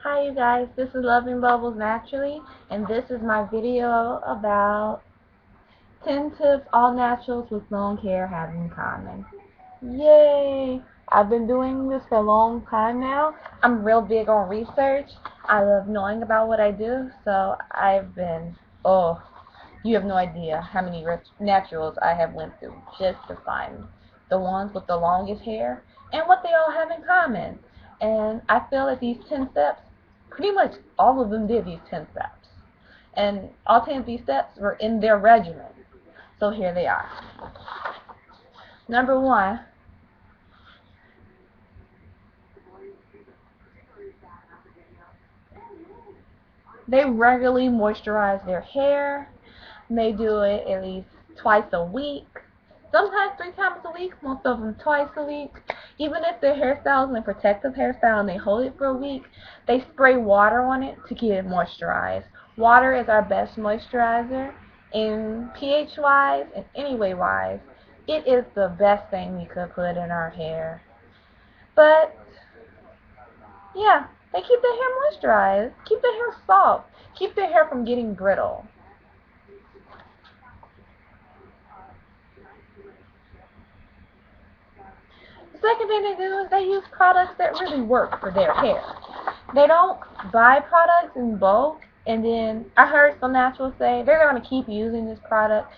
Hi you guys, this is Loving Bubbles Naturally, and this is my video about 10 tips all naturals with long hair have in common. Yay! I've been doing this for a long time now. I'm real big on research. I love knowing about what I do, so oh, you have no idea how many naturals I have went through just to find the ones with the longest hair and what they all have in common. And I feel that these 10 steps, pretty much all of them did these 10 steps. And all 10 of these steps were in their regimen. So here they are. Number one, they regularly moisturize their hair. They do it at least twice a week. Sometimes 3 times a week, most of them twice a week. Even if their hairstyle is a protective hairstyle and they hold it for a week, they spray water on it to get it moisturized. Water is our best moisturizer, in pH wise and any way wise. It is the best thing we could put in our hair. But yeah, they keep their hair moisturized, keep their hair soft, keep their hair from getting brittle. The second thing they do is they use products that really work for their hair. They don't buy products in bulk, and then I heard some naturals say they're going to keep using this product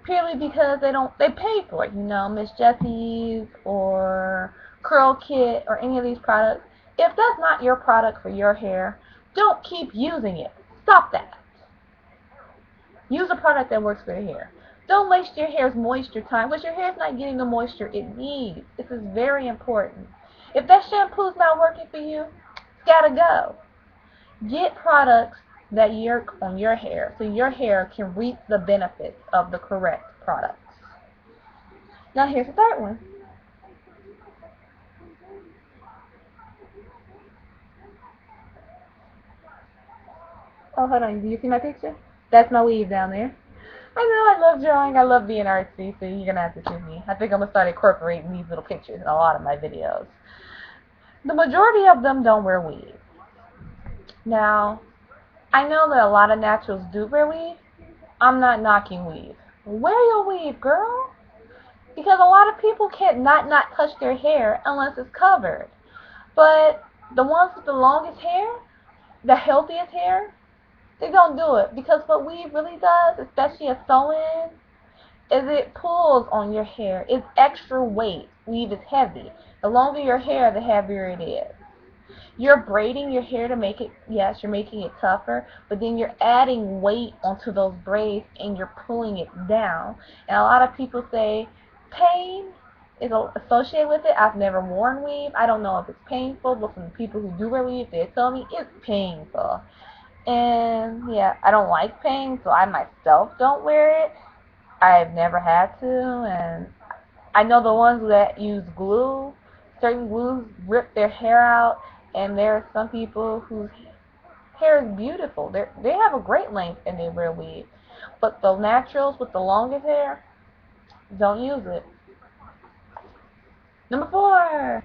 purely because they pay for it. Miss Jessie's or Curl Kit or any of these products. If that's not your product for your hair, don't keep using it. Stop that. Use a product that works for your hair. Don't waste your hair's moisture time because your hair's not getting the moisture it needs. This is very important. If that shampoo's not working for you, it's gotta go. Get products that work on your hair so your hair can reap the benefits of the correct products. Now here's the third one. Oh, hold on. Do you see my picture? That's my weave down there. I know I love drawing. I love being artsy, so you're going to have to see me. I think I'm going to start incorporating these little pictures in a lot of my videos. The majority of them don't wear weave. Now, I know that a lot of naturals do wear weave. I'm not knocking weave. Wear your weave, girl. Because a lot of people can't not touch their hair unless it's covered. But the ones with the longest hair, the healthiest hair, they don't do it. Because what weave really does, especially a sew-in, is it pulls on your hair. It's extra weight. Weave is heavy. The longer your hair, the heavier it is. You're braiding your hair to make it, yes, you're making it tougher, but then you're adding weight onto those braids and you're pulling it down. And a lot of people say pain is associated with it. I've never worn weave. I don't know if it's painful, but from the people who do wear weave, they tell me it's painful. And yeah, I don't like pain, so I myself don't wear it. I've never had to, and I know the ones that use glue, certain glues rip their hair out, and there are some people whose hair is beautiful. They have a great length and they wear weave. But the naturals with the longest hair, don't use it. Number 4.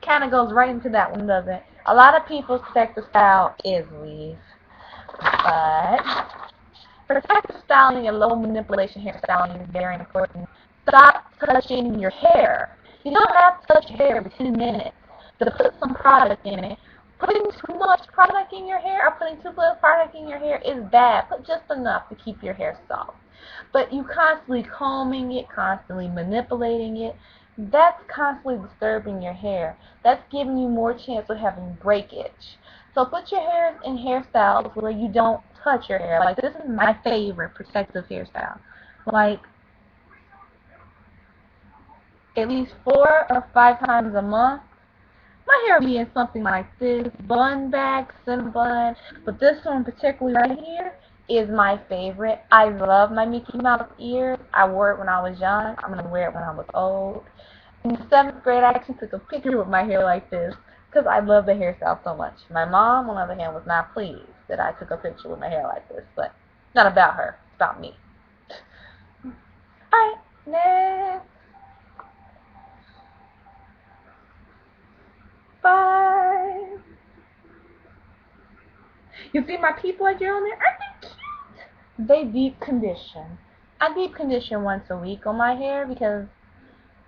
Kind of goes right into that one, doesn't it? A lot of people's protective style is weave. But protective styling and low manipulation hairstyling is very important. Stop touching your hair. You don't have to touch your hair every 10 minutes to put some product in it. Putting too much product in your hair or putting too little product in your hair is bad. Put just enough to keep your hair soft. But you constantly combing it, constantly manipulating it, that's constantly disturbing your hair. That's giving you more chance of having breakage. So put your hair in hairstyles where you don't touch your hair. Like, this is my favorite protective hairstyle. Like, at least 4 or 5 times a month, my hair will be in something like this, bun back, cinnamon. But this one particularly right here is my favorite. I love my Mickey Mouse ears. I wore it when I was young. I'm going to wear it when I was old. In 7th grade, I actually took a picture with my hair like this because I love the hairstyle so much. My mom, on the other hand, was not pleased that I took a picture with my hair like this. But it's not about her. It's about me. Alright, next. Bye. You see my people I drew on there? Aren't they cute? They deep condition. I deep condition once a week on my hair because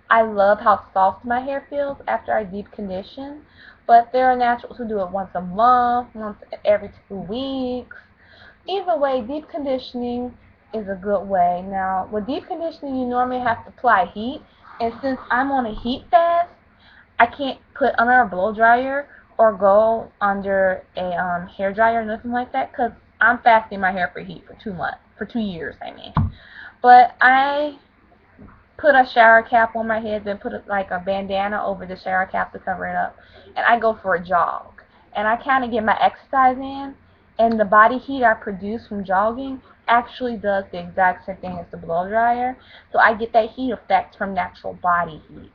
I love how soft my hair feels after I deep condition. But there are naturals who do it once a month, once every 2 weeks. Either way, deep conditioning is a good way. Now, with deep conditioning, you normally have to apply heat. And since I'm on a heat fast, I can't put under a blow dryer or go under a hair dryer or nothing like that because I'm fasting my hair for heat for 2 months, for 2 years, I mean. But I put a shower cap on my head, then put like a bandana over the shower cap to cover it up, and I go for a jog. And I kind of get my exercise in, and the body heat I produce from jogging actually does the exact same thing as the blow dryer. So I get that heat effect from natural body heat.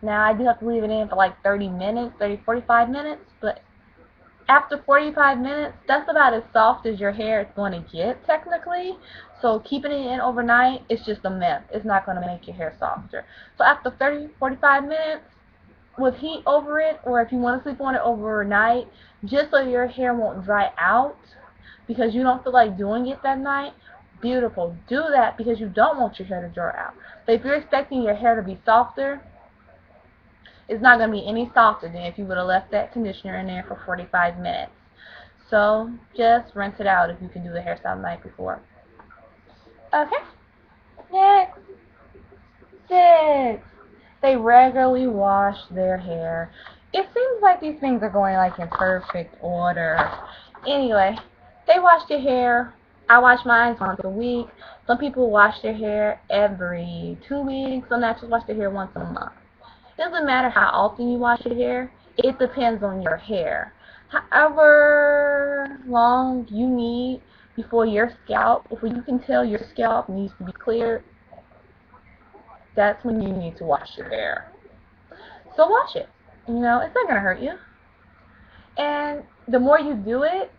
Now I do have to leave it in for like 30 minutes, 45 minutes, but after 45 minutes, that's about as soft as your hair is going to get, technically. So keeping it in overnight is just a myth. It's not going to make your hair softer. So after 30, 45 minutes, with heat over it, or if you want to sleep on it overnight, just so your hair won't dry out because you don't feel like doing it that night, beautiful. Do that because you don't want your hair to dry out. But if you're expecting your hair to be softer, it's not going to be any softer than if you would have left that conditioner in there for 45 minutes. So just rinse it out if you can do the hairstyle the night before. Okay. Next. 6. They regularly wash their hair. It seems like these things are going like in perfect order. Anyway, they wash their hair. I wash mine once a week. Some people wash their hair every 2 weeks. Some naturals wash their hair once a month. It doesn't matter how often you wash your hair. It depends on your hair. However long you need before you can tell your scalp needs to be cleared, that's when you need to wash your hair. So wash it. It's not going to hurt you. And the more you do it,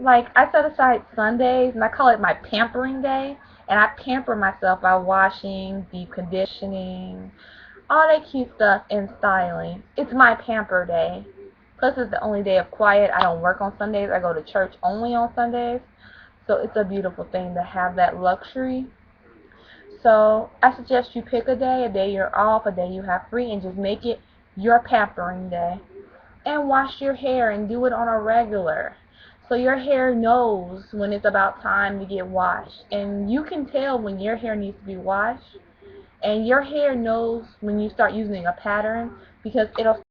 like I set aside Sundays, and I call it my pampering day. And I pamper myself by washing, deep conditioning, all that cute stuff, and styling. It's my pamper day. Plus, it's the only day of quiet. I don't work on Sundays. I go to church only on Sundays. So it's a beautiful thing to have that luxury. So I suggest you pick a day you're off, a day you have free, and just make it your pampering day. And wash your hair and do it on a regular. So your hair knows when it's about time to get washed. And you can tell when your hair needs to be washed. And your hair knows when you start using a pattern because it'll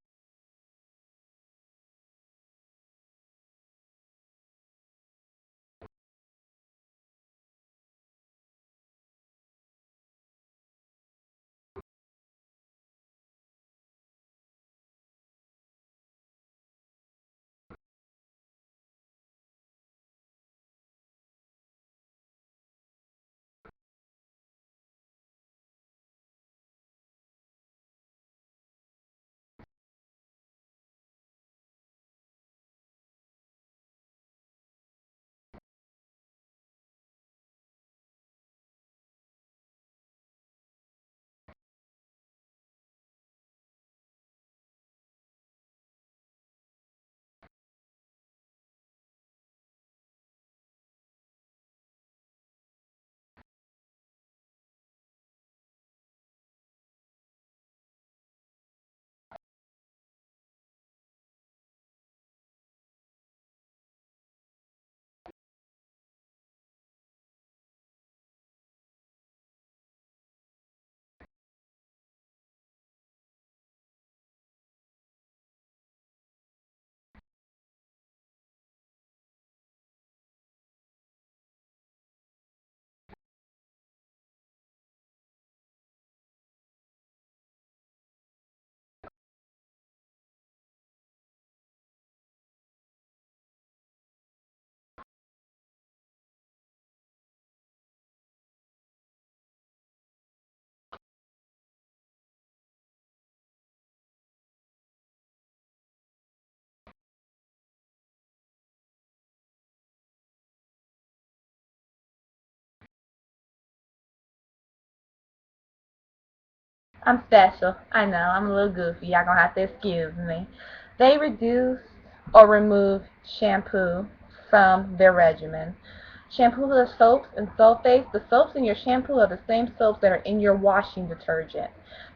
I'm special. I know, I'm a little goofy. Y'all gonna have to excuse me. They reduce or remove shampoo from their regimen. Shampoos are soaps and sulfates. The soaps in your shampoo are the same soaps that are in your washing detergent.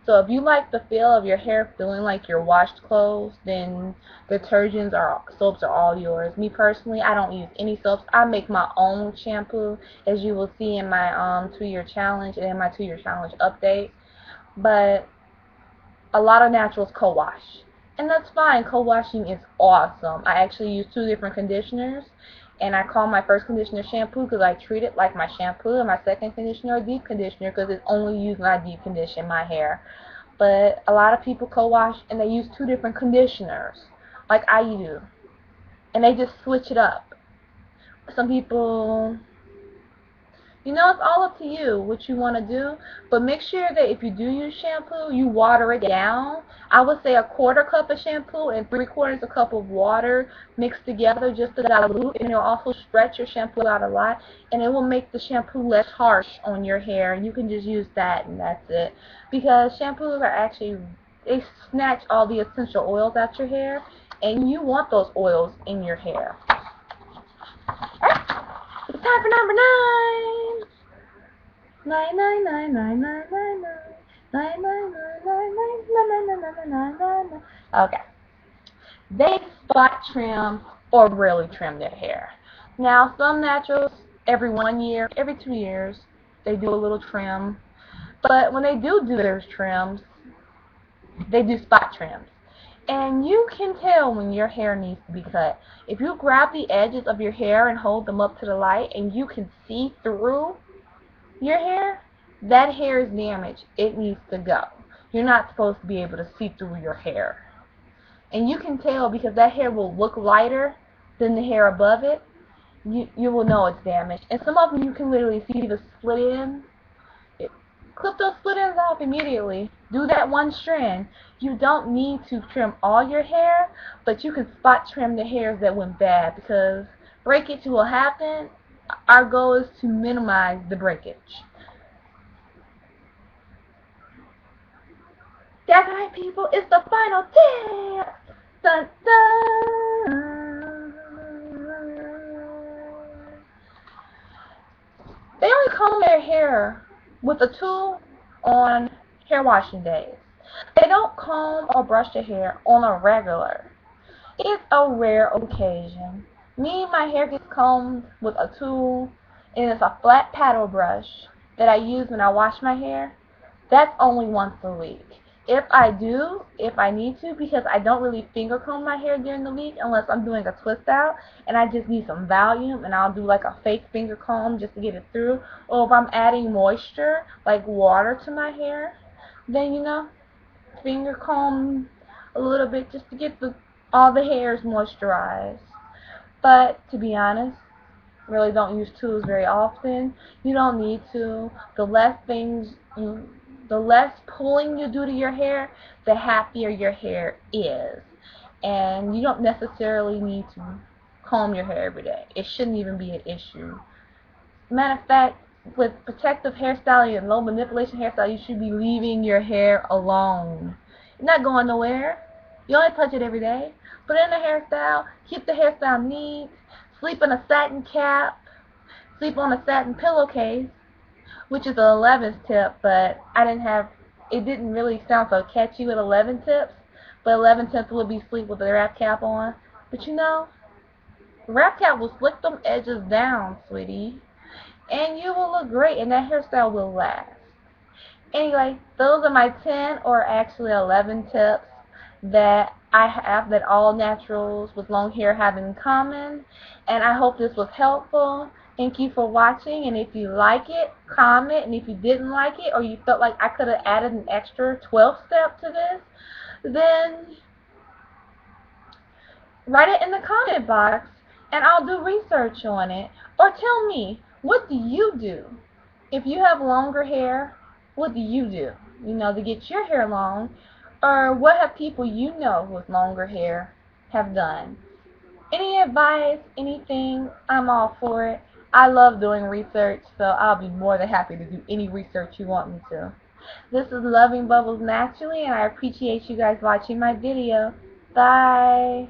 So if you like the feel of your hair feeling like your washed clothes, then soaps are all yours. Me personally, I don't use any soaps. I make my own shampoo, as you will see in my 2-year challenge and in my 2-year challenge update. But a lot of naturals co-wash, and that's fine. Co-washing is awesome. I actually use 2 different conditioners, and I call my first conditioner shampoo because I treat it like my shampoo, and my second conditioner a deep conditioner because it's only used when I deep condition my hair. But a lot of people co-wash and they use 2 different conditioners like I do, and they just switch it up. Some people, it's all up to you what you want to do, but make sure that if you do use shampoo, you water it down. I would say a 1/4 cup of shampoo and 3/4 a cup of water mixed together just to dilute, and it'll also stretch your shampoo out a lot, and it will make the shampoo less harsh on your hair. You can just use that, and that's it. Because shampoos are actually, they snatch all the essential oils out your hair, and you want those oils in your hair. It's time for number 9. 9, 9, 9, 9, 9, 9, 9, 9, 9, 9, 9, 9, 9. Okay. They spot trim or really trim their hair. Now, some naturals, every 1 year, every 2 years, they do a little trim. But when they do their trims, they do spot trims. And you can tell when your hair needs to be cut. If you grab the edges of your hair and hold them up to the light and you can see through your hair, that hair is damaged. It needs to go. You're not supposed to be able to see through your hair. And you can tell because that hair will look lighter than the hair above it. You will know it's damaged. And some of them you can literally see the split ends. Clip those split ends off immediately. Do that one strand. You don't need to trim all your hair, but you can spot trim the hairs that went bad because breakage will happen. Our goal is to minimize the breakage. That's right, people. It's the final tip. Dun, dun. They only comb their hair with a tool on hair washing days. They don't comb or brush their hair on a regular. It's a rare occasion. My hair gets combed with a tool, and it's a flat paddle brush that I use when I wash my hair. That's only once a week. If I need to, because I don't really finger comb my hair during the week unless I'm doing a twist out and I just need some volume, and I'll do like a fake finger comb just to get it through. Or if I'm adding moisture, like water to my hair, then finger comb a little bit just to get all the hairs moisturized. But to be honest, really don't use tools very often. You don't need to. The less pulling you do to your hair, the happier your hair is. And you don't necessarily need to comb your hair every day. It shouldn't even be an issue. Matter of fact, with protective hairstyle and low manipulation hairstyle, you should be leaving your hair alone. It's not going nowhere. You only touch it every day. Put in a hairstyle, keep the hairstyle neat, sleep in a satin cap, sleep on a satin pillowcase, which is an 11th tip, but it didn't really sound so catchy with 11 tips, but 11 tips would be sleep with a wrap cap on. But the wrap cap will slick them edges down, sweetie, and you will look great, and that hairstyle will last. Anyway, those are my 10 or actually 11 tips that I have that all naturals with long hair have in common, and I hope this was helpful. Thank you for watching, and if you like it, comment, and if you didn't like it or you felt like I could have added an extra 12th step to this, then write it in the comment box and I'll do research on it. Or tell me, what do you do? If you have longer hair, what do you do? To get your hair long? Or what have people with longer hair have done? Any advice, anything, I'm all for it. I love doing research, so I'll be more than happy to do any research you want me to. This is Loving Bubbles Naturally, and I appreciate you guys watching my video. Bye.